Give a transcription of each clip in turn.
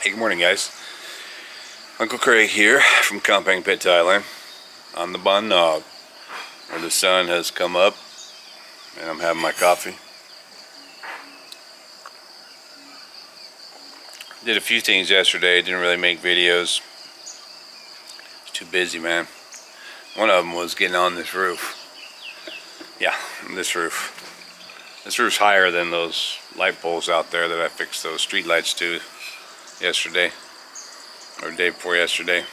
Hey, good morning, guys. Uncle Craig here from Kampang Pit, Thailand, on the Ban Nog, where the sun has come up, and I'm having my coffee. Did a few things yesterday. Didn't really make videos. It's too busy, man. One of them was getting on this roof. Yeah, this roof. This roof's higher than those light poles out there that I fixed those street lights to yesterday, or the day before yesterday.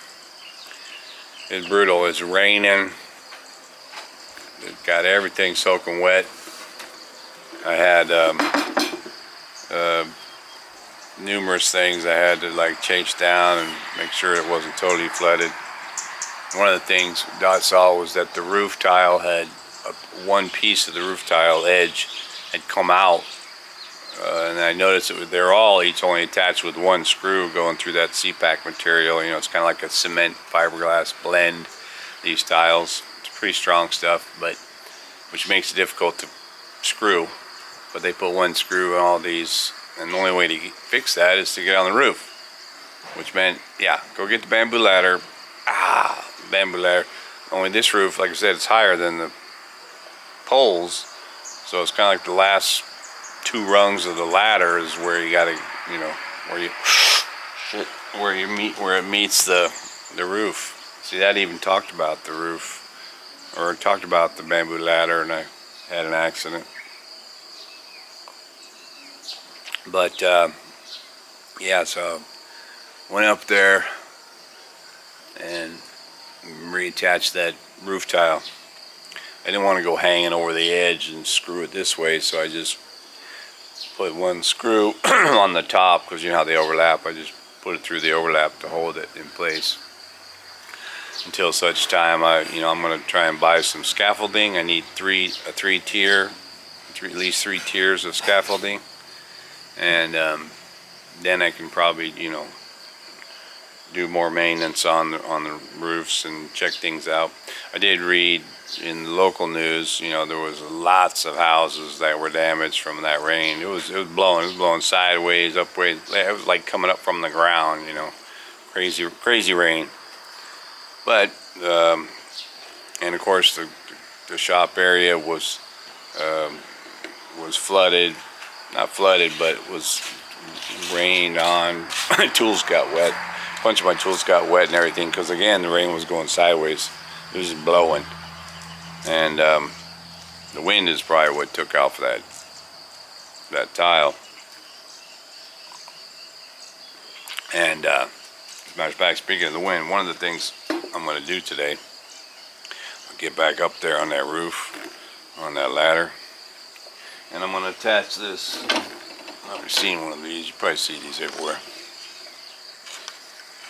It's brutal. It's raining. It got everything soaking wet. I had numerous things I had to like chase down and make sure it wasn't totally flooded. One of the things Dot saw was that the roof tile had one piece of the roof tile edge had come out. And I noticed they're all each only attached with one screw going through that CPAC material. You know, it's kind of like a cement fiberglass blend, these tiles. It's pretty strong stuff, but which makes it difficult to screw. But they put one screw in all these, and the only way to fix that is to get on the roof. Which meant, yeah, go get the bamboo ladder. Bamboo ladder. Only this roof, like I said, it's higher than the poles. So it's kind of like the last two rungs of the ladder is where you gotta, you know, where it meets the roof. See, that even talked about the roof, or talked about the bamboo ladder, and I had an accident. But yeah, so went up there and reattached that roof tile. I didn't want to go hanging over the edge and screw it this way, so I just put one screw on the top, because you know how they overlap. I just put it through the overlap to hold it in place until such time I'm going to try and buy some scaffolding. I need at least three tiers of scaffolding, and then I can probably, you know, do more maintenance on the roofs and check things out. I did read in the local news, you know, there was lots of houses that were damaged from that rain. It was blowing sideways, upways. It was like coming up from the ground, you know, crazy rain. But and of course the shop area was flooded, not flooded, but it was rained on. Tools got wet. A bunch of my tools got wet and everything, because again the rain was going sideways. It was just blowing, and the wind is probably what took off that tile. And as a matter of fact, speaking of the wind, one of the things I'm going to do today, I'll get back up there on that roof, on that ladder, and I'm going to attach this. I've never seen one of these. You probably see these everywhere.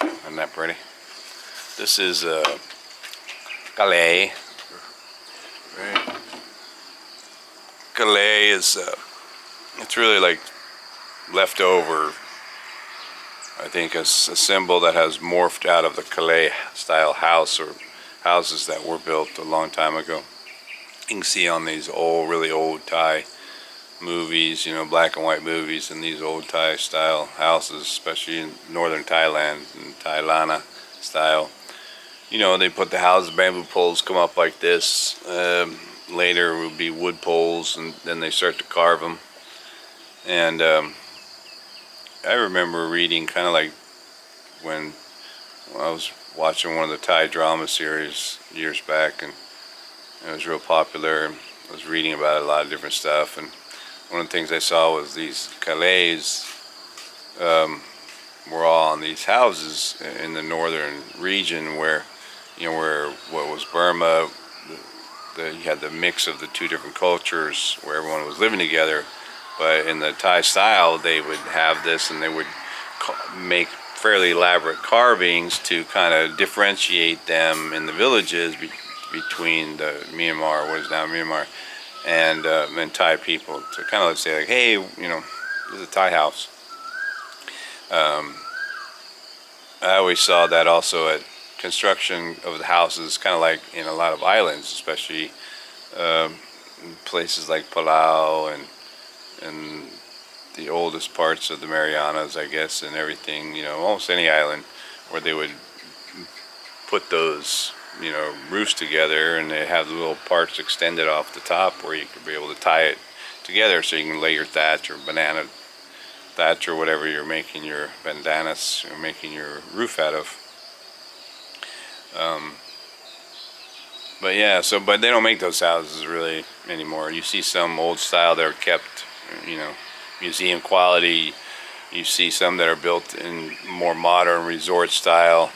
Isn't that pretty? This is Ga-Lae. Right. Ga-Lae is it's really like leftover, I think, a symbol that has morphed out of the Kalae style house, or houses that were built a long time ago. You can see on these really old Thai movies, you know, black and white movies, and these old Thai style houses, especially in northern Thailand and Thai Lana style. You know, they put the houses, bamboo poles come up like this. Later it would be wood poles, and then they start to carve them. And I remember reading, kind of like when I was watching one of the Thai drama series years back, and it was real popular, and I was reading about it, a lot of different stuff, and one of the things I saw was these Kalaes were all on these houses in the northern region, where, you know, where what was Burma, you had the mix of the two different cultures where everyone was living together. But in the Thai style, they would have this, and they would make fairly elaborate carvings to kind of differentiate them in the villages between the Myanmar, what is now Myanmar, and Thai people, to kind of say like, hey, you know, this is a Thai house. I always saw that also at construction of the houses, kind of like in a lot of islands, especially places like Palau and the oldest parts of the Marianas, I guess, and everything, you know, almost any island where they would put those, you know, roofs together, and they have the little parts extended off the top where you could be able to tie it together so you can lay your thatch or banana thatch or whatever you're making your bandanas or making your roof out of. But yeah, but they don't make those houses really anymore. You see some old style that are kept, you know, museum quality. You see some that are built in more modern resort style.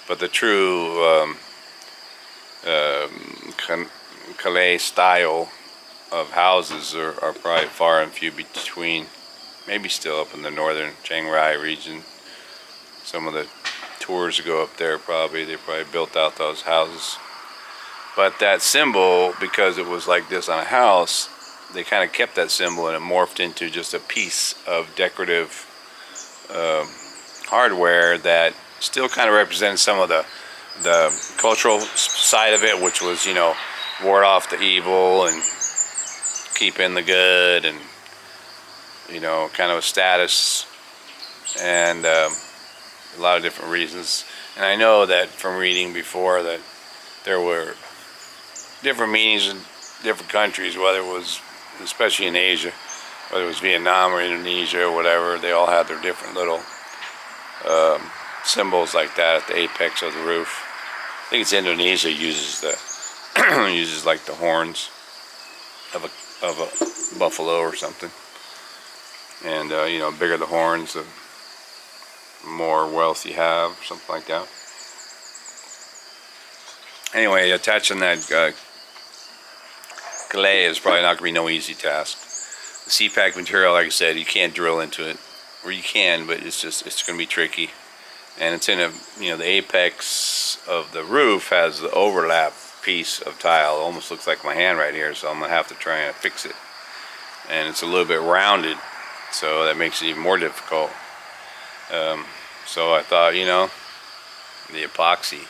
But the true Kalae style of houses are probably far and few between. Maybe still up in the northern Chiang Rai region. Some of the tours go up there probably. They probably built out those houses. But that symbol, because it was like this on a house, they kind of kept that symbol and it morphed into just a piece of decorative hardware that still kind of represented some of the cultural side of it, which was, you know, ward off the evil and keep in the good, and, you know, kind of a status, and a lot of different reasons. And I know that from reading before that there were different meanings in different countries, whether it was, especially in Asia, whether it was Vietnam or Indonesia or whatever, they all had their different little symbols like that at the apex of the roof. I think it's Indonesia uses the uses like the horns of a buffalo or something, and you know, bigger the horns, the more wealth you have, something like that. Anyway, attaching that Ga-Lae is probably not going to be no easy task. The CPAC material, like I said, you can't drill into it, or you can, but it's going to be tricky. And it's in a, you know, the apex of the roof has the overlap piece of tile. It almost looks like my hand right here, so I'm going to have to try and fix it. And it's a little bit rounded, so that makes it even more difficult. So I thought, you know, the epoxy,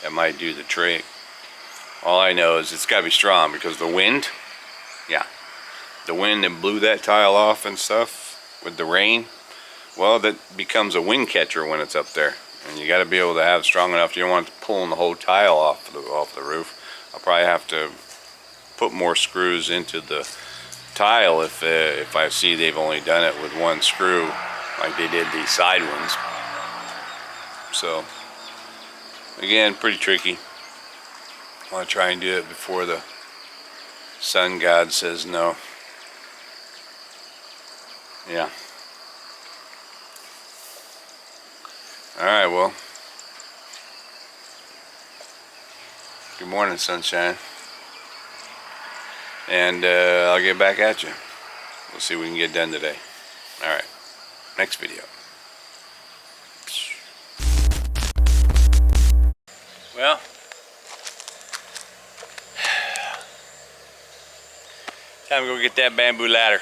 that might do the trick. All I know is it's got to be strong, because the wind, yeah, the wind that blew that tile off and stuff with the rain, well, that becomes a wind catcher when it's up there, and you got to be able to have strong enough. You don't want it pulling the whole tile off the roof. I'll probably have to put more screws into the tile if I see they've only done it with one screw, like they did these side ones. So again, pretty tricky. I want to try and do it before the sun god says no. Yeah. Alright, well, good morning, sunshine. And I'll get back at you. We'll see what we can get done today. Alright, next video. Well, time to go get that bamboo ladder.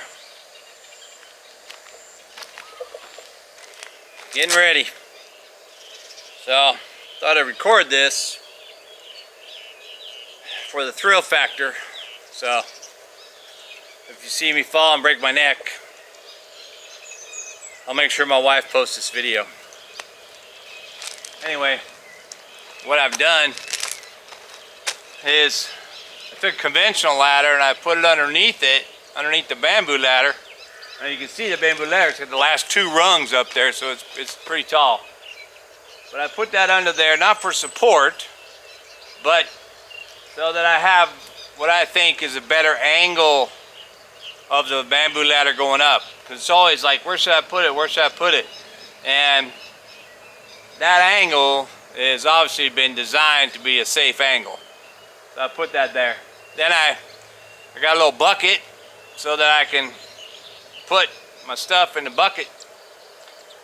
Getting ready. So, thought I'd record this for the thrill factor. So, if you see me fall and break my neck, I'll make sure my wife posts this video. Anyway, what I've done is I took a conventional ladder and I put it underneath the bamboo ladder. And you can see the bamboo ladder, it's got the last two rungs up there, so it's pretty tall. But I put that under there, not for support, but so that I have what I think is a better angle of the bamboo ladder going up. Because it's always like, where should I put it, where should I put it? And that angle has obviously been designed to be a safe angle. So I put that there. Then I got a little bucket so that I can put my stuff in the bucket,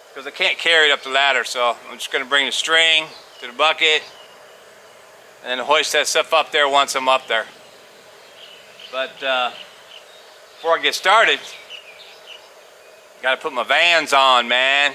because I can't carry it up the ladder. So I'm just going to bring the string to the bucket and then hoist that stuff up there once I'm up there. But before I get started, got to put my Vans on, man.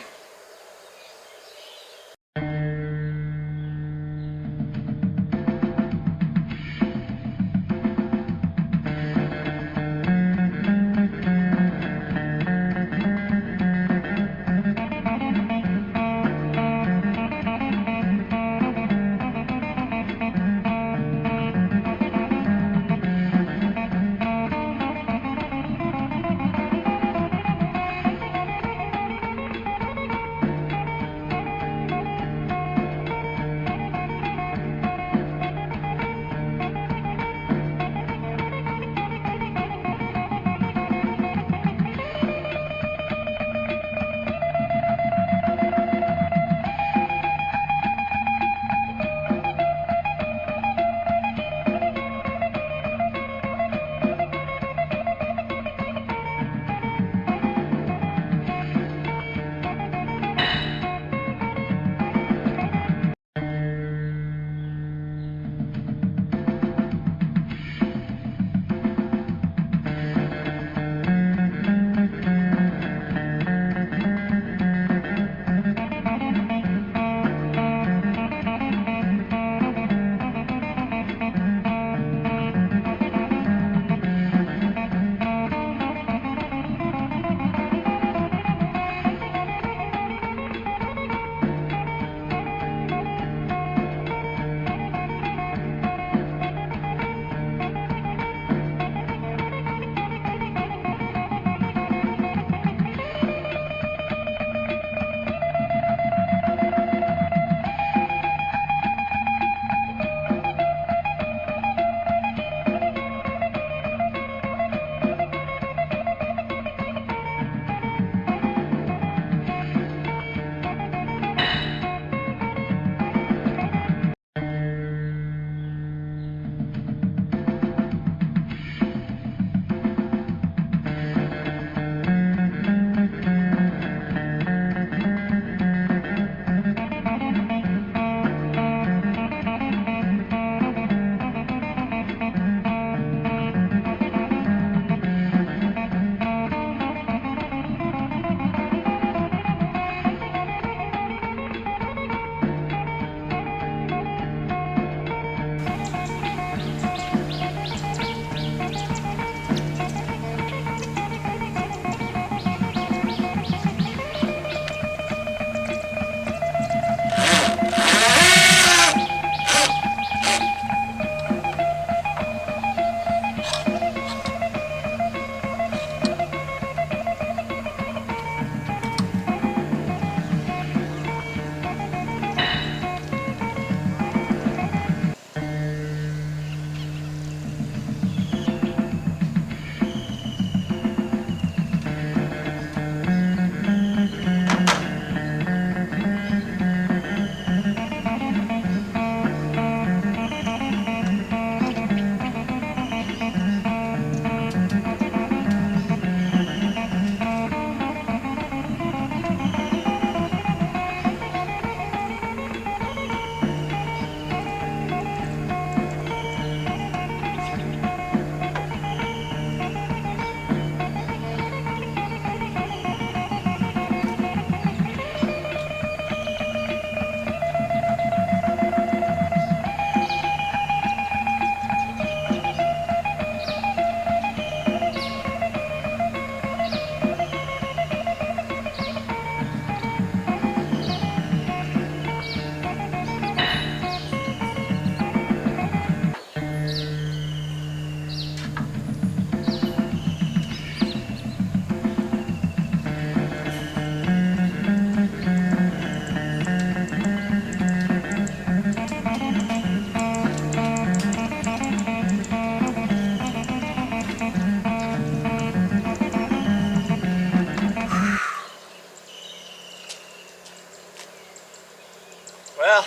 Well,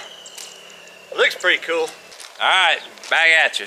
it looks pretty cool. All right, back at you.